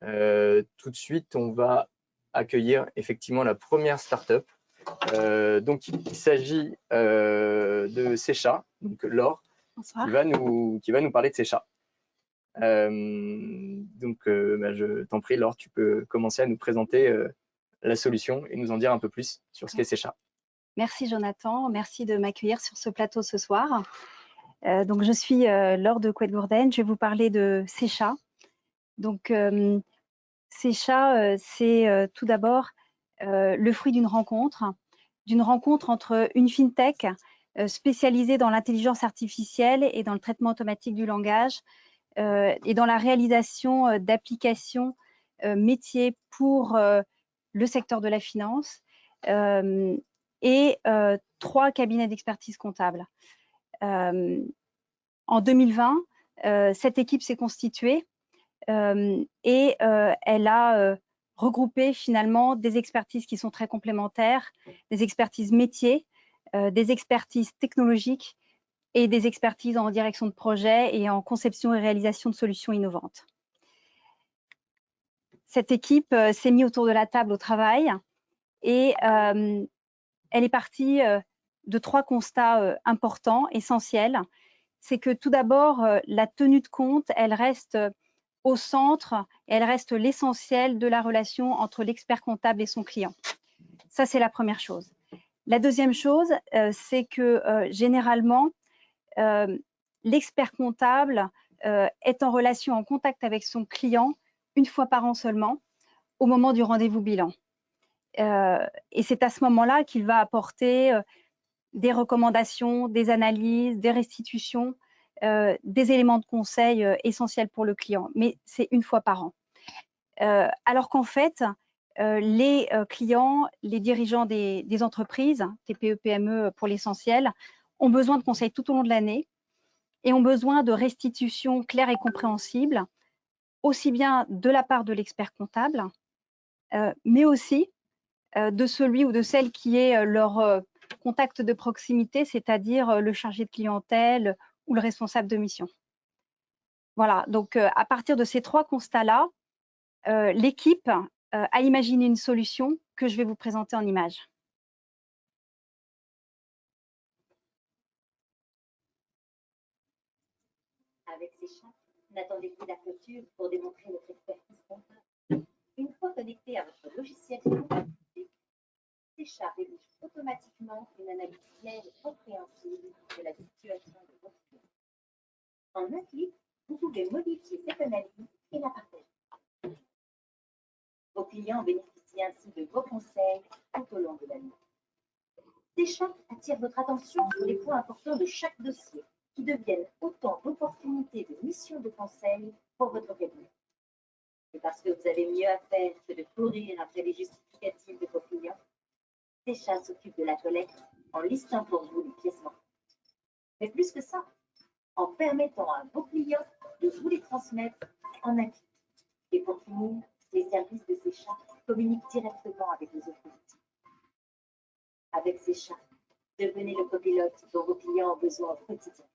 Tout de suite, on va accueillir effectivement la première startup. Donc, il s'agit de Secha, donc Laure, qui va nous parler de Secha. Je t'en prie, Laure, tu peux commencer à nous présenter la solution et nous en dire un peu plus sur ce qu'est Secha. Merci Jonathan, merci de m'accueillir sur ce plateau ce soir. Donc je suis Laure de Couët-Gourdaine, je vais vous parler de Secha. Donc Secha, c'est tout d'abord le fruit d'une rencontre entre une fintech spécialisée dans l'intelligence artificielle et dans le traitement automatique du langage et dans la réalisation d'applications métiers pour le secteur de la finance et 3 cabinets d'expertise comptable. En 2020, cette équipe s'est constituée et elle a regroupé finalement des expertises qui sont très complémentaires, des expertises métiers, des expertises technologiques et des expertises en direction de projet et en conception et réalisation de solutions innovantes. Cette équipe s'est mise autour de la table au travail et elle est partie de 3 constats importants, essentiels. C'est que tout d'abord, la tenue de compte, elle reste au centre et elle reste l'essentiel de la relation entre l'expert comptable et son client. Ça, c'est la première chose. La deuxième chose, c'est que généralement, l'expert comptable est en relation, en contact avec son client une fois par an seulement, au moment du rendez-vous bilan. Et c'est à ce moment-là qu'il va apporter des recommandations, des analyses, des restitutions, des éléments de conseil essentiels pour le client. Mais c'est une fois par an. Alors qu'en fait, les clients, les dirigeants des entreprises, TPE, PME pour l'essentiel, ont besoin de conseils tout au long de l'année et ont besoin de restitutions claires et compréhensibles, aussi bien de la part de l'expert comptable, mais aussi de celui ou de celle qui est leur contact de proximité, c'est-à-dire le chargé de clientèle ou le responsable de mission. Voilà, donc à partir de ces 3 constats-là, l'équipe a imaginé une solution que je vais vous présenter en images. Avec Secha, n'attendez plus la clôture pour démontrer votre expertise comptable. Une fois connecté à votre logiciel de comptabilité, Secha rédige automatiquement une analyse claire et compréhensible de la situation de votre client. En un clic, vous pouvez modifier cette analyse et la partager. Vos clients bénéficient ainsi de vos conseils tout au long de l'année. Secha attire votre attention sur les points importants de chaque dossier qui deviennent autant d'opportunités de missions de conseil pour votre cabinet. Et parce que vous avez mieux à faire que de courir après les justificatifs de vos clients, Secha s'occupe de la collecte en listant pour vous les pièces manquantes. Mais plus que ça, en permettant à vos clients de vous les transmettre en un clic. Et pour finir, les services de Secha communiquent directement avec les autorités. Avec Secha, devenez le copilote dont vos clients ont besoin au quotidien.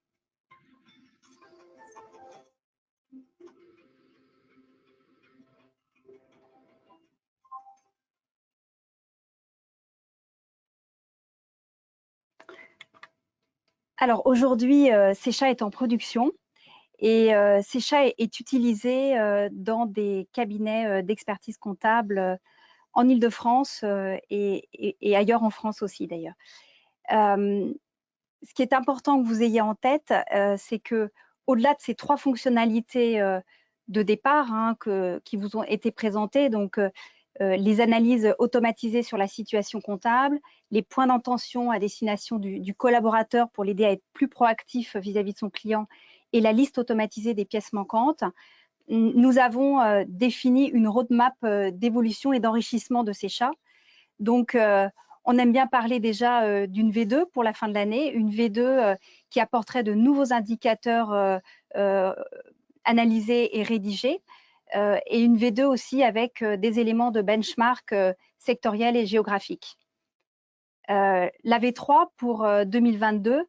Alors aujourd'hui, Secha est en production et Secha est utilisé dans des cabinets d'expertise comptable en Île-de-France et ailleurs en France aussi d'ailleurs. Ce qui est important que vous ayez en tête, c'est que au-delà de ces 3 fonctionnalités de départ qui vous ont été présentées, donc les analyses automatisées sur la situation comptable, les points d'intention à destination du collaborateur pour l'aider à être plus proactif vis-à-vis de son client et la liste automatisée des pièces manquantes, nous avons défini une roadmap d'évolution et d'enrichissement de Secha. Donc, on aime bien parler déjà d'une V2 pour la fin de l'année, une V2 qui apporterait de nouveaux indicateurs analysés et rédigés, et une V2 aussi avec des éléments de benchmark sectoriels et géographiques. La V3 pour 2022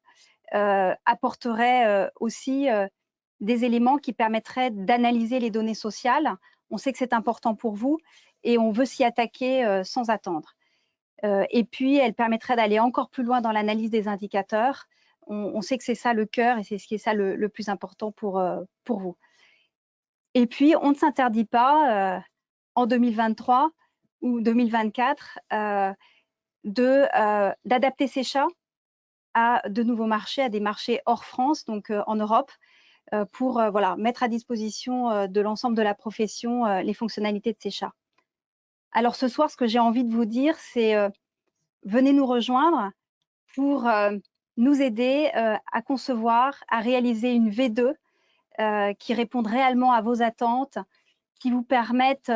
apporterait aussi des éléments qui permettraient d'analyser les données sociales On sait que c'est important pour vous et on veut s'y attaquer sans attendre. Et puis, elle permettrait d'aller encore plus loin dans l'analyse des indicateurs. On sait que c'est ça le cœur et c'est ce qui est ça le plus important pour vous. Et puis, on ne s'interdit pas en 2023 ou 2024 d'adapter Secha à de nouveaux marchés, à des marchés hors France, donc en Europe, pour voilà, mettre à disposition de l'ensemble de la profession les fonctionnalités de Secha. Alors ce soir, ce que j'ai envie de vous dire, c'est venez nous rejoindre pour nous aider à concevoir, à réaliser une V2 qui réponde réellement à vos attentes, qui vous permette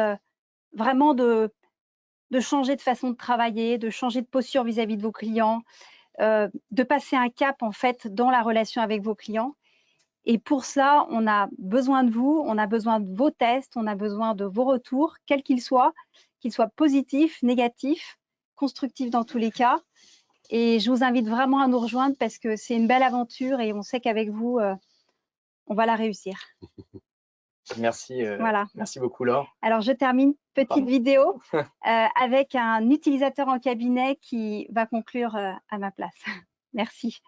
vraiment de changer de façon de travailler, de changer de posture vis-à-vis de vos clients, de passer un cap en fait dans la relation avec vos clients. Et pour ça, on a besoin de vous, on a besoin de vos tests, on a besoin de vos retours, quels qu'ils soient positifs, négatifs, constructifs dans tous les cas. Et je vous invite vraiment à nous rejoindre parce que c'est une belle aventure et on sait qu'avec vous, on va la réussir. Merci, voilà. Merci beaucoup, Laure. Alors, je termine, petite vidéo avec un utilisateur en cabinet qui va conclure à ma place. Merci.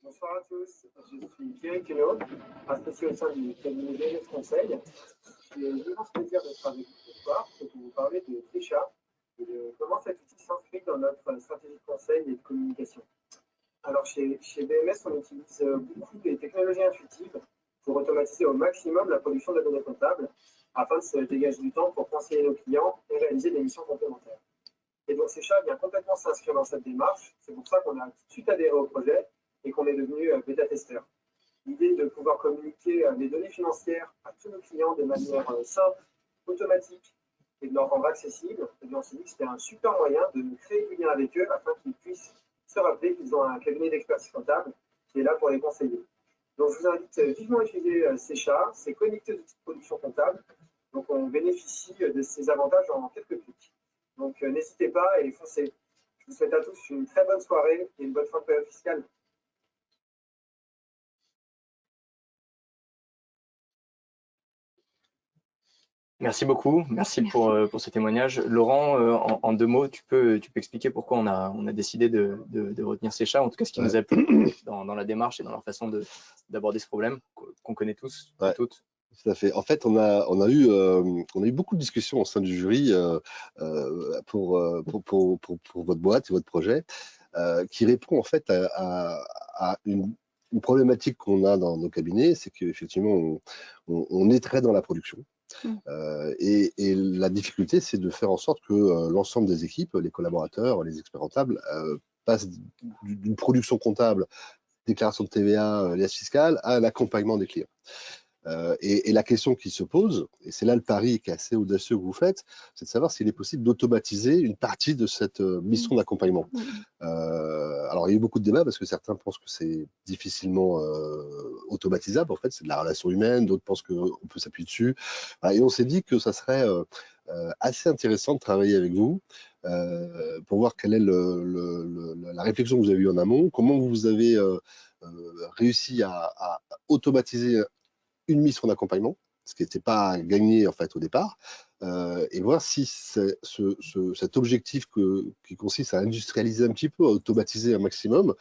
Bonsoir à tous, je suis Thierry Queneau, associé au sein du cabinet BMS Conseil. J'ai l'immense plaisir d'être avec vous ce soir pour vous parler de Secha et de comment cet outil s'inscrit dans notre stratégie de conseil et de communication. Alors chez BMS, on utilise beaucoup des technologies intuitives pour automatiser au maximum la production de données comptables afin de se dégager du temps pour conseiller nos clients et réaliser des missions complémentaires. Et donc Secha vient complètement s'inscrire dans cette démarche, c'est pour ça qu'on a tout de suite adhéré au projet et qu'on est devenu bêta-testeur. L'idée de pouvoir communiquer les données financières à tous nos clients de manière simple, automatique et de leur rendre accessible, et bien on s'est dit que c'était un super moyen de créer du lien avec eux afin qu'ils puissent se rappeler qu'ils ont un cabinet d'expertise comptable qui est là pour les conseiller. Donc je vous invite vivement à utiliser Secha, c'est connecté aux outils de production comptable, donc on bénéficie de ces avantages en quelques clics. Donc n'hésitez pas et foncez. Je vous souhaite à tous une très bonne soirée et une bonne fin de période fiscale. Merci beaucoup, merci. Pour ce témoignage. Laurent, en 2 mots, tu peux expliquer pourquoi on a décidé de retenir Secha, en tout cas ce qui nous a plu dans la démarche et dans leur façon d'aborder ce problème qu'on connaît tous, toutes. Tout à fait. En fait, on a eu beaucoup de discussions au sein du jury pour votre boîte et votre projet, qui répond en fait à une problématique qu'on a dans nos cabinets, c'est qu'effectivement, on est très dans la production. Et la difficulté, c'est de faire en sorte que l'ensemble des équipes, les collaborateurs, les experts comptables, passent d'une production comptable, déclaration de TVA, liasse fiscale, à l'accompagnement des clients. Et la question qui se pose, et c'est là le pari qui est assez audacieux que vous faites, c'est de savoir s'il est possible d'automatiser une partie de cette mission d'accompagnement. Alors, il y a eu beaucoup de débats parce que certains pensent que c'est difficilement automatisable. En fait, c'est de la relation humaine, d'autres pensent qu'on peut s'appuyer dessus. Et on s'est dit que ça serait assez intéressant de travailler avec vous pour voir quelle est la réflexion que vous avez eue en amont, comment vous avez réussi à automatiser une mission d'accompagnement, ce qui n'était pas gagné en fait au départ, et voir si cet objectif qui consiste à industrialiser un petit peu, à automatiser un maximum,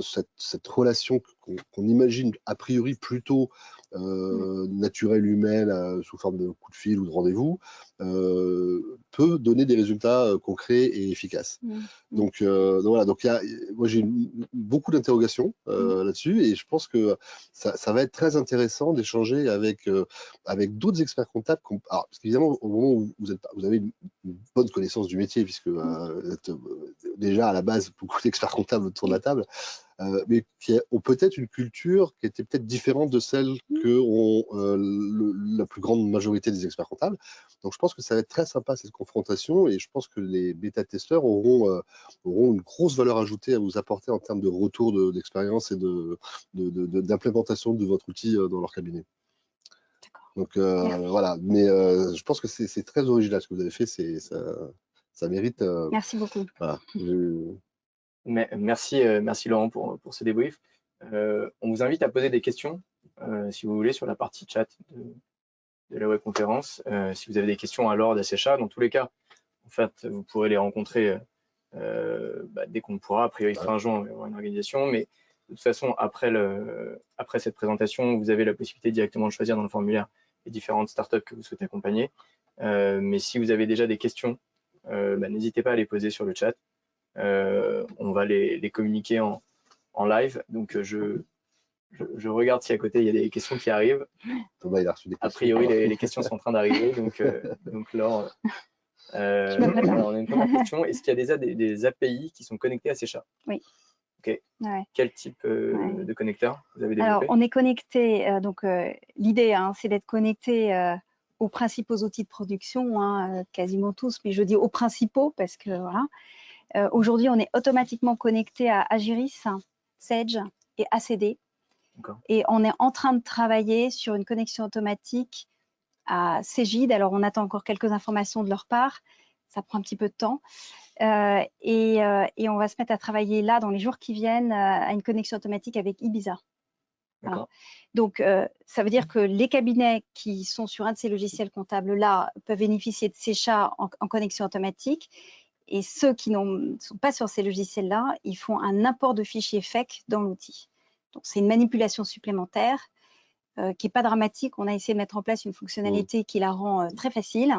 cette relation qu'on imagine a priori plutôt naturelle, humaine, sous forme de coup de fil ou de rendez-vous, peut donner des résultats concrets et efficaces. Donc voilà, donc moi j'ai beaucoup d'interrogations là-dessus, et je pense que ça va être très intéressant d'échanger avec d'autres experts comptables. Alors, parce qu'évidemment, au moment où vous avez une bonne connaissance du métier, puisque vous êtes déjà à la base beaucoup d'experts comptables autour de la table, mais qui ont peut-être une culture qui était peut-être différente de celle que ont la plus grande majorité des experts comptables. Donc je pense que ça va être très sympa cette confrontation, et je pense que les bêta-testeurs auront une grosse valeur ajoutée à vous apporter en termes de retour d'expérience et d'implémentation de votre outil dans leur cabinet. Donc voilà, mais je pense que c'est très original ce que vous avez fait, ça mérite. Merci beaucoup. Voilà. Merci Laurent pour ce débrief. On vous invite à poser des questions, si vous voulez, sur la partie chat de la webconférence. Si vous avez des questions à Laure d'Assécha, dans tous les cas, en fait, vous pourrez les rencontrer dès qu'on pourra. A priori, fin juin, on va avoir une organisation. Mais de toute façon, après cette présentation, vous avez la possibilité directement de choisir dans le formulaire les différentes startups que vous souhaitez accompagner. Mais si vous avez déjà des questions, n'hésitez pas à les poser sur le chat. On va les communiquer en live. Donc, je regarde si à côté, il y a des questions qui arrivent. Thomas, il a reçu des questions. A priori, les questions sont en train d'arriver. Donc Laure, alors, on a une première question. Est-ce qu'il y a déjà des API qui sont connectés à Sécha? Oui. OK. Ouais. Quel type de connecteur vous avez développé? Alors, on est connecté, l'idée, c'est d'être connecté aux principaux outils de production, quasiment tous, mais je dis aux principaux parce que voilà. Aujourd'hui, on est automatiquement connecté à Agiris, Sage et ACD. Et on est en train de travailler sur une connexion automatique à Cegid. Alors, on attend encore quelques informations de leur part. Ça prend un petit peu de temps. Et on va se mettre à travailler là, dans les jours qui viennent, à une connexion automatique avec Ibiza. Voilà. Donc, ça veut dire que les cabinets qui sont sur un de ces logiciels comptables-là peuvent bénéficier de Sécha en connexion automatique. Et ceux qui ne sont pas sur ces logiciels-là, ils font un import de fichiers FEC dans l'outil. Donc, c'est une manipulation supplémentaire qui n'est pas dramatique. On a essayé de mettre en place une fonctionnalité qui la rend très facile.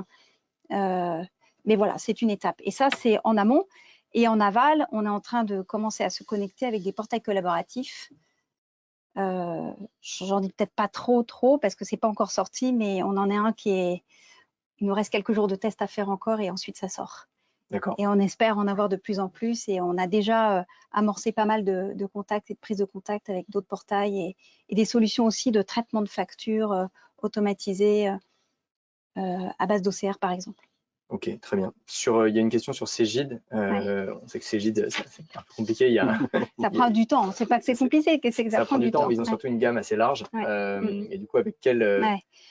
Mais voilà, c'est une étape. Et ça, c'est en amont. Et en aval, on est en train de commencer à se connecter avec des portails collaboratifs. J'en dis peut-être pas trop, parce que ce n'est pas encore sorti, mais on en est un qui est… Il nous reste quelques jours de tests à faire encore et ensuite ça sort. Et on espère en avoir de plus en plus. Et on a déjà amorcé pas mal de contacts et de prises de contact avec d'autres portails et des solutions aussi de traitement de factures automatisées à base d'OCR, par exemple. Ok, très bien. Il y a une question sur Cegid. On sait que Cegid, c'est un peu compliqué. Ça prend du temps. C'est pas que c'est compliqué, c'est que ça prend du temps. Ils ont surtout une gamme assez large. Et du coup, avec quel…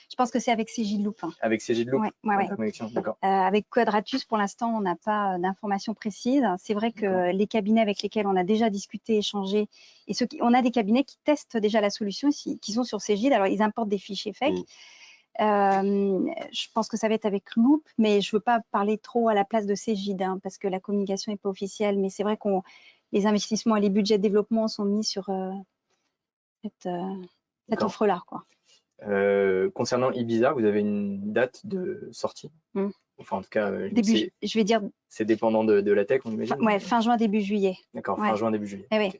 Je pense que c'est avec Cegid Loop. Avec Cegid Loop, la connexion, d'accord. Avec Quadratus, pour l'instant, on n'a pas d'informations précises. C'est vrai que les cabinets avec lesquels on a déjà discuté, échangé, et on a des cabinets qui testent déjà la solution, qui sont sur Cegid. Alors, ils importent des fichiers FEC. Je pense que ça va être avec Loop, mais je ne veux pas parler trop à la place de Cegid parce que la communication n'est pas officielle. Mais c'est vrai que les investissements et les budgets de développement sont mis sur cette offre-là. Concernant Ibiza, vous avez une date de sortie? Enfin, en tout cas, je vais dire. C'est dépendant de la tech, on imagine? Fin juin, début juillet. D'accord, fin juin, début juillet. Okay.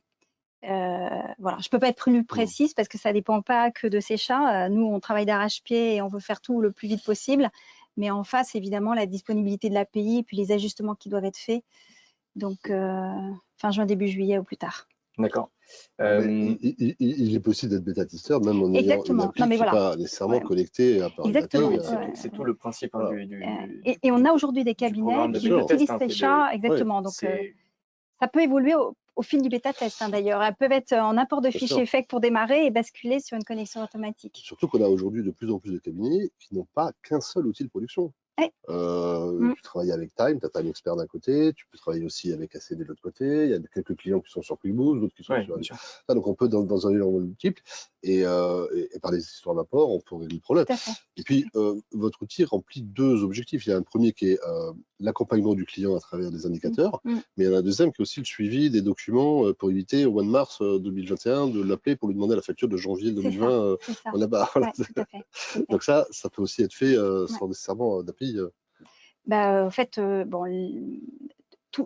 Voilà, je ne peux pas être plus précise parce que ça ne dépend pas que de Sécha. Nous, on travaille d'arrache-pied et on veut faire tout le plus vite possible. Mais en face, évidemment, la disponibilité de l'API et puis les ajustements qui doivent être faits. Donc, fin juin, début juillet ou plus tard. D'accord. Il est possible d'être bêta-testeur, même en ayant une appli qui n'est pas nécessairement connectée à part C'est tout le principe et on a aujourd'hui des cabinets qui utilisent Sécha. Exactement. Donc, ça peut évoluer au fil du bêta-test, d'ailleurs. Elles peuvent être en import de fichiers FEC pour démarrer et basculer sur une connexion automatique. Surtout qu'on a aujourd'hui de plus en plus de cabinets qui n'ont pas qu'un seul outil de production. Tu travailles avec Time, tu as Time Expert d'un côté, tu peux travailler aussi avec ACD de l'autre côté, il y a quelques clients qui sont sur QuickBooks, d'autres qui sont sur… Donc on peut dans un environnement multiple et par les histoires d'apport, on peut régler le problème. Et puis votre outil remplit deux objectifs. Il y a un premier qui est l'accompagnement du client à travers des indicateurs, mais il y en a un deuxième qui est aussi le suivi des documents pour éviter au mois de mars 2021 de l'appeler pour lui demander la facture de janvier 2020 là-bas. Donc ça peut aussi être fait sans nécessairement d'API. En fait,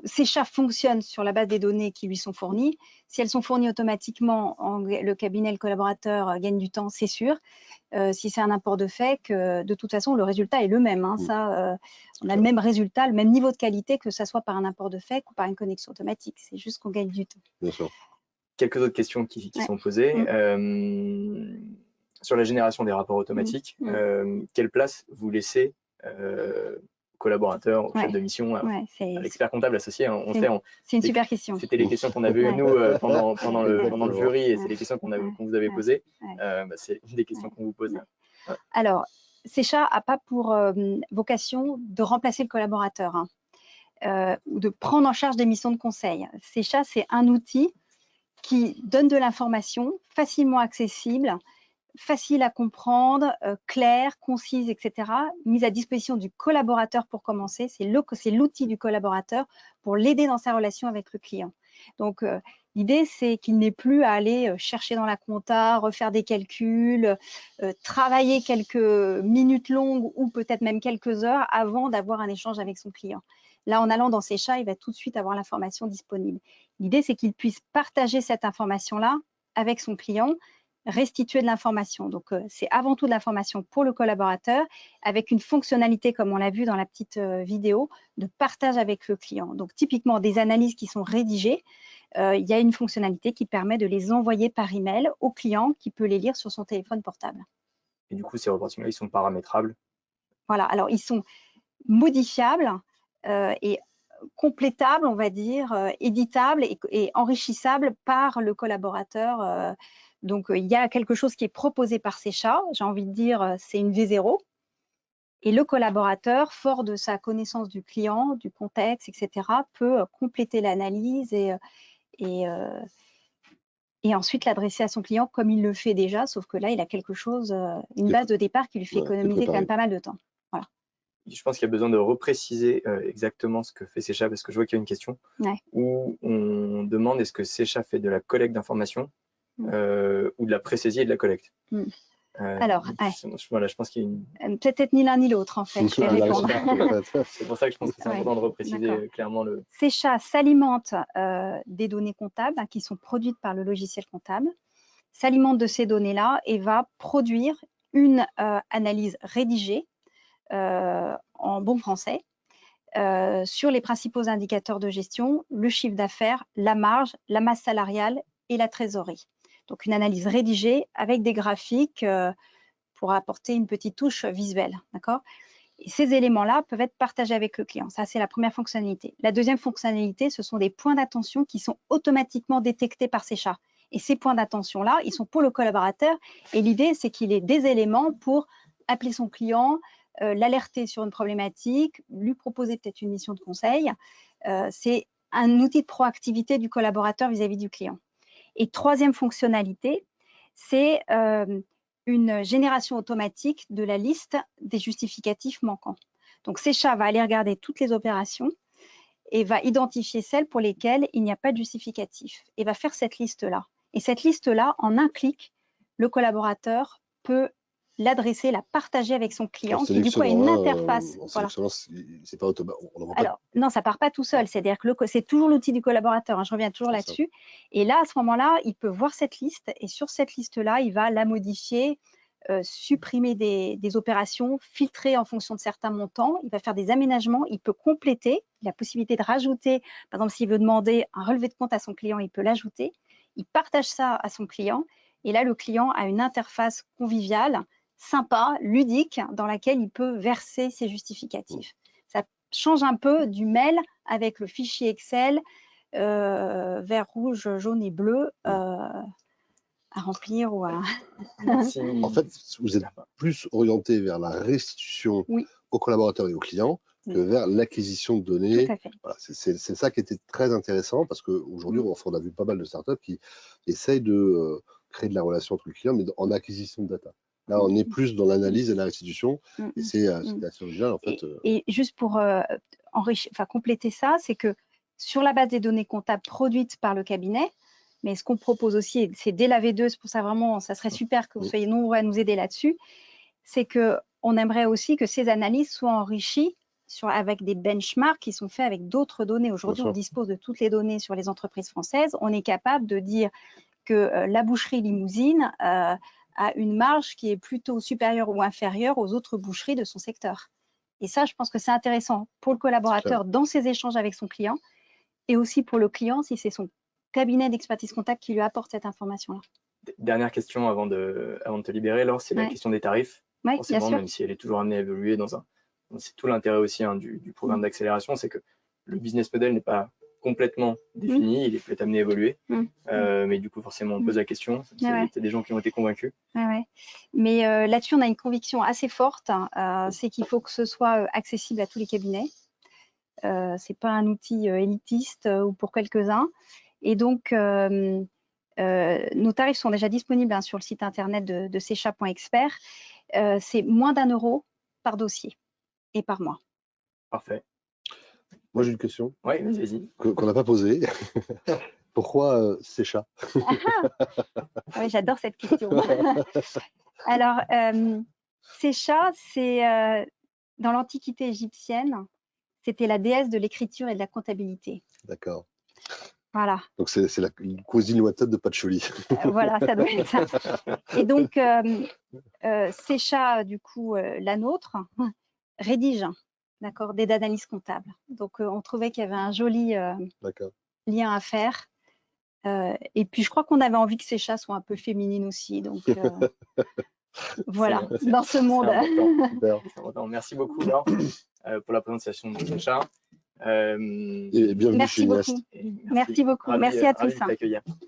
Sécha fonctionne sur la base des données qui lui sont fournies. Si elles sont fournies automatiquement, le cabinet, le collaborateur gagne du temps, c'est sûr. Si c'est un import de FEC, de toute façon, le résultat est le même. On a le même résultat, le même niveau de qualité, que ce soit par un import de FEC ou par une connexion automatique. C'est juste qu'on gagne du temps. Bien sûr. Quelques autres questions qui sont posées. Sur la génération des rapports automatiques, quelle place vous laissez collaborateurs, au chef de mission, à l'expert comptable associé? C'est une super question. C'était les questions qu'on a vues, nous, pendant le jury, et c'est les questions qu'on vous avait posées. C'est une des questions qu'on vous pose. Alors, Sécha n'a pas pour vocation de remplacer le collaborateur. ou de prendre en charge des missions de conseil. Secha, c'est un outil qui donne de l'information facilement accessible, facile à comprendre, claire, concise, etc., mise à disposition du collaborateur pour commencer. C'est l'outil du collaborateur pour l'aider dans sa relation avec le client. Donc, l'idée, c'est qu'il n'ait plus à aller chercher dans la compta, refaire des calculs, travailler quelques minutes longues ou peut-être même quelques heures avant d'avoir un échange avec son client. Là, en allant dans Secha, il va tout de suite avoir l'information disponible. L'idée, c'est qu'il puisse partager cette information-là avec son client, restituer de l'information. Donc, c'est avant tout de l'information pour le collaborateur avec une fonctionnalité, comme on l'a vu dans la petite vidéo, de partage avec le client. Donc, typiquement, des analyses qui sont rédigées, il y a une fonctionnalité qui permet de les envoyer par email au client qui peut les lire sur son téléphone portable. Et du coup, ces reportings-là, ils sont paramétrables? Voilà, alors ils sont modifiables et complétables, on va dire, éditables et enrichissables par le collaborateur. Donc, il y a quelque chose qui est proposé par Secha, j'ai envie de dire, c'est une V0. Et le collaborateur, fort de sa connaissance du client, du contexte, etc., peut compléter l'analyse et ensuite l'adresser à son client comme il le fait déjà, sauf que là, il a quelque chose, une base de départ qui lui fait économiser quand même pas mal de temps. Voilà. Je pense qu'il y a besoin de repréciser exactement ce que fait Secha, parce que je vois qu'il y a une question où on demande est-ce que Secha fait de la collecte d'informations ou de la pré-saisie et de la collecte. Alors, voilà, je pense qu'il y a une... peut-être ni l'un ni l'autre, en fait. Je vais répondre. C'est pour ça que je pense que c'est important de repréciser clairement le... Secha s'alimente des données comptables qui sont produites par le logiciel comptable, s'alimente de ces données-là et va produire une analyse rédigée en bon français sur les principaux indicateurs de gestion, le chiffre d'affaires, la marge, la masse salariale et la trésorerie. Donc, une analyse rédigée avec des graphiques pour apporter une petite touche visuelle. D'accord ? Et ces éléments-là peuvent être partagés avec le client. Ça, c'est la première fonctionnalité. La deuxième fonctionnalité, ce sont des points d'attention qui sont automatiquement détectés par Secha. Et ces points d'attention-là, ils sont pour le collaborateur. Et l'idée, c'est qu'il ait des éléments pour appeler son client, l'alerter sur une problématique, lui proposer peut-être une mission de conseil. C'est un outil de proactivité du collaborateur vis-à-vis du client. Et troisième fonctionnalité, c'est une génération automatique de la liste des justificatifs manquants. Donc, Secha va aller regarder toutes les opérations et va identifier celles pour lesquelles il n'y a pas de justificatif et va faire cette liste-là. Et cette liste-là, en un clic, le collaborateur peut l'adresser, la partager avec son client, qui du coup a une interface. Voilà. C'est pas automatique. Alors, non, ça part pas tout seul. C'est-à-dire que c'est toujours l'outil du collaborateur. Hein, je reviens toujours là-dessus. Et là, à ce moment-là, il peut voir cette liste et sur cette liste-là, il va la modifier, supprimer des opérations, filtrer en fonction de certains montants. Il va faire des aménagements. Il peut compléter. Il a la possibilité de rajouter. Par exemple, s'il veut demander un relevé de compte à son client, il peut l'ajouter. Il partage ça à son client. Et là, le client a une interface conviviale, sympa, ludique, dans laquelle il peut verser ses justificatifs. Ça change un peu du mail avec le fichier Excel vert, rouge, jaune et bleu à remplir ou à... En fait, vous êtes plus orienté vers la restitution aux collaborateurs et aux clients que vers l'acquisition de données. Voilà, c'est ça qui était très intéressant parce qu'aujourd'hui, on a vu pas mal de startups qui essayent de créer de la relation entre le client, mais en acquisition de data. Là, on est plus dans l'analyse et la restitution, et c'est assez original en fait. Et juste pour compléter ça, c'est que sur la base des données comptables produites par le cabinet, mais ce qu'on propose aussi, c'est dès la V2, c'est pour ça vraiment, ça serait super que vous soyez nombreux à nous aider là-dessus, c'est qu'on aimerait aussi que ces analyses soient enrichies avec des benchmarks qui sont faits avec d'autres données. Aujourd'hui, on dispose de toutes les données sur les entreprises françaises. On est capable de dire que la boucherie Limousine a une marge qui est plutôt supérieure ou inférieure aux autres boucheries de son secteur. Et ça, je pense que c'est intéressant pour le collaborateur dans ses échanges avec son client et aussi pour le client si c'est son cabinet d'expertise comptable qui lui apporte cette information-là. Dernière question avant de te libérer, Laure, c'est la question des tarifs. Forcément, même si elle est toujours amenée à évoluer c'est tout l'intérêt aussi du programme d'accélération, c'est que le business model n'est pas complètement défini, il est amené à évoluer, mais du coup forcément on pose la question, c'est des gens qui ont été convaincus. Mais là-dessus on a une conviction assez forte, c'est qu'il faut que ce soit accessible à tous les cabinets, C'est pas un outil élitiste ou pour quelques-uns. Et donc, nos tarifs sont déjà disponibles hein, sur le site internet de secha.expert. C'est moins d'1 € par dossier et par mois. Parfait. Moi, j'ai une question. Oui, vas-y. Qu'on n'a pas posée. Pourquoi Secha? Oui, j'adore cette question. Alors, Secha, c'est dans l'Antiquité égyptienne, c'était la déesse de l'écriture et de la comptabilité. D'accord. Voilà. Donc, c'est la cousine lointaine de Patchouli. Voilà, ça doit être ça. Et donc, Secha, du coup, la nôtre, rédige d'accord, des analyses comptables. Donc, on trouvait qu'il y avait un joli lien à faire. Et puis, je crois qu'on avait envie que Secha soit un peu féminine aussi. Donc, voilà, dans ce monde. C'est important. Merci beaucoup, Laure, pour la présentation de Secha. Et bienvenue chez Inest. Merci beaucoup. Merci à tous.